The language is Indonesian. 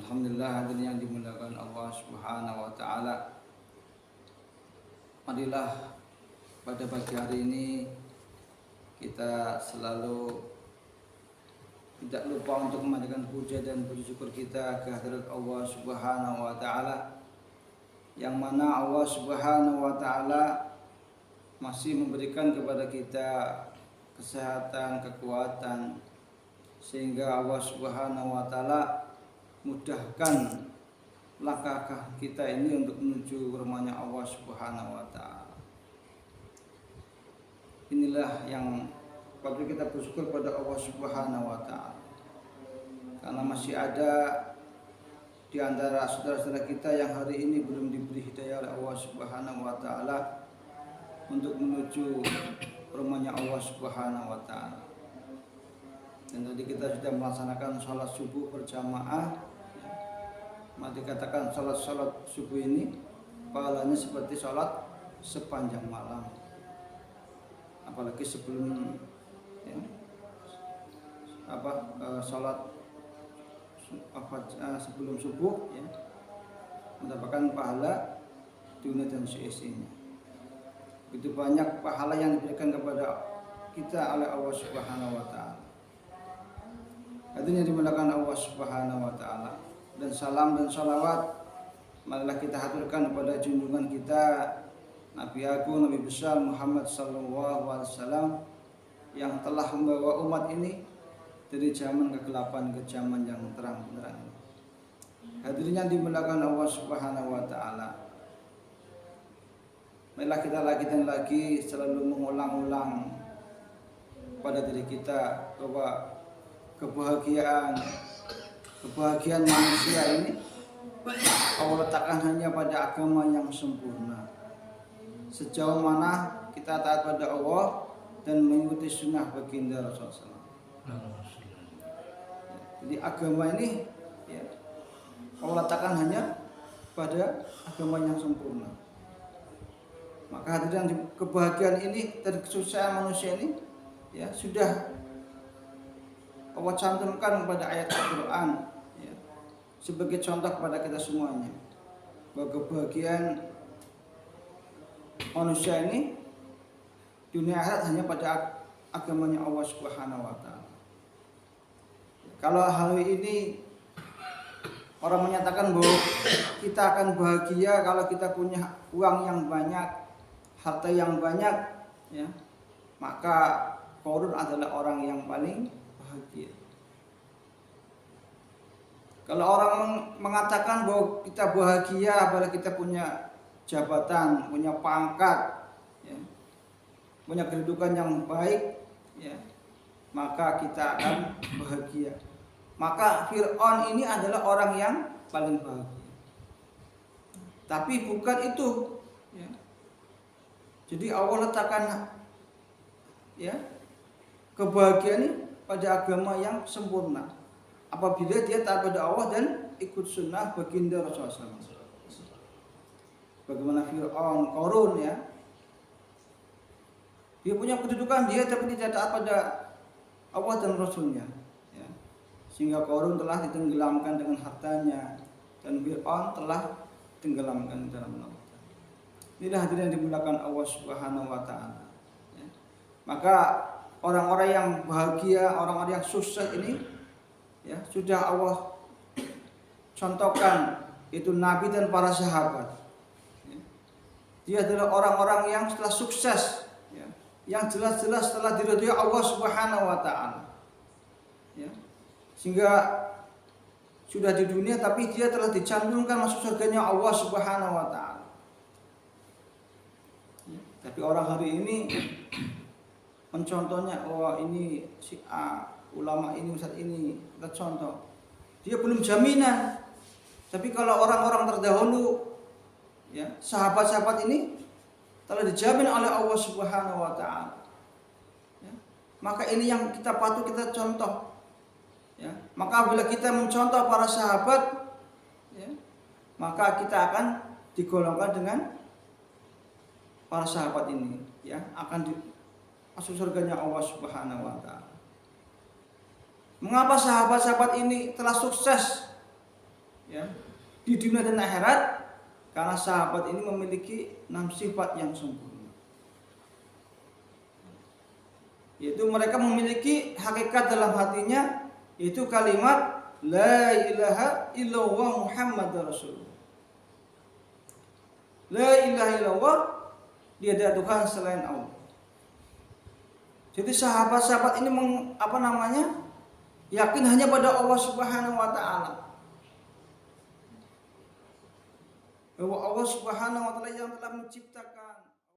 Alhamdulillah, hadirin yang dimuliakan Allah Subhanahu wa taala. Marilah pada pagi hari ini kita selalu tidak lupa untuk memanjatkan puja dan puji syukur kita ke hadirat Allah Subhanahu wa taala, yang mana Allah Subhanahu wa taala masih memberikan kepada kita kesehatan, kekuatan, sehingga Allah Subhanahu wa taala mudahkan langkah kita ini untuk menuju rumahnya Allah Subhanahu wa taala. Inilah yang patut kita bersyukur pada Allah Subhanahu wa taala, karena masih ada di antara saudara-saudara kita yang hari ini belum diberi hidayah oleh Allah Subhanahu wa taala untuk menuju rumahnya Allah Subhanahu wa taala. Dan tadi kita sudah melaksanakan sholat subuh berjamaah. Maka dikatakan sholat subuh ini pahalanya seperti sholat sepanjang malam. Apalagi sebelum sholat sebelum subuh mendapatkan pahala dunia dan seisinya. Begitu banyak pahala yang diberikan kepada kita oleh Allah Subhanahu wa taala. Hadirin yang dimuliakan Allah Subhanahu wa taala, dan salam dan salawat marilah kita haturkan kepada junjungan kita Nabi Agung, Nabi besar Muhammad sallallahu alaihi wasallam, yang telah membawa umat ini dari zaman kegelapan ke zaman yang terang benderang. Hadirin yang dimuliakan Allah Subhanahu wa taala, marilah kita lagi dan lagi selalu mengulang-ulang pada diri kita bahwa kebahagiaan manusia ini Allah letakkan hanya pada agama yang sempurna. Sejauh mana kita taat pada Allah dan mengikuti sunnah baginda Rasulullah. Jadi agama ini Allah letakkan hanya pada agama yang sempurna. Maka hadirin, kebahagiaan ini dan kesuksesan manusia ini sudah Allah cantumkan pada ayat Al-Quran sebagai contoh kepada kita semuanya, bahwa kebahagiaan manusia ini dunia akhirat hanya pada agamanya Allah Subhanahu wa taala. Kalau hari ini orang menyatakan bahwa kita akan bahagia kalau kita punya uang yang banyak, harta yang banyak, maka Qarun adalah orang yang paling bahagia. Kalau orang mengatakan bahwa kita bahagia apabila kita punya jabatan, punya pangkat, punya kedudukan yang baik, maka kita akan bahagia. Maka Fir'aun ini adalah orang yang paling bahagia. Tapi bukan itu. Jadi Allah letakkan kebahagiaan ini pada agama yang sempurna, apabila dia taat pada Allah dan ikut sunnah baginda Rasulullah. Bagaimana Fir'aun, Qarun, dia punya kedudukan dia tapi tidak taat pada Allah dan Rasulnya, sehingga Qarun telah ditenggelamkan dengan hartanya dan Fir'aun telah tenggelamkan dalam lautan. Inilah hadirin yang dimuliakan Allah Subhanahu wa taala. Maka orang-orang yang bahagia, orang-orang yang sukses ini sudah Allah contohkan, itu Nabi dan para sahabat. Dia adalah orang-orang yang setelah sukses, yang jelas-jelas telah diridhoi Allah Subhanahu wa taala, sehingga sudah di dunia tapi dia telah dicantumkan masuk surganya Allah Subhanahu wa taala. Tapi orang hari ini mencontohnya, ini si A, ulama ini, ustaz ini, kita contoh. Dia belum jaminan. Tapi kalau orang-orang terdahulu, sahabat-sahabat ini telah dijamin oleh Allah Subhanahu wa taala. Maka ini yang kita patut kita contoh. Maka bila kita mencontoh para sahabat, maka kita akan digolongkan dengan para sahabat ini, akan masuk surganya Allah Subhanahu wa taala. Mengapa sahabat-sahabat ini telah sukses ya, di dunia dan akhirat, karena sahabat ini memiliki 6 sifat yang sempurna. Yaitu mereka memiliki hakikat dalam hatinya, yaitu kalimat la ilaha illallah Muhammadur Rasulullah. La ilaha illallah, tiada Tuhan selain Allah. Jadi sahabat-sahabat ini yakin hanya pada Allah Subhanahu wa taala. Bahwa Allah Subhanahu wa taala yang telah menciptakan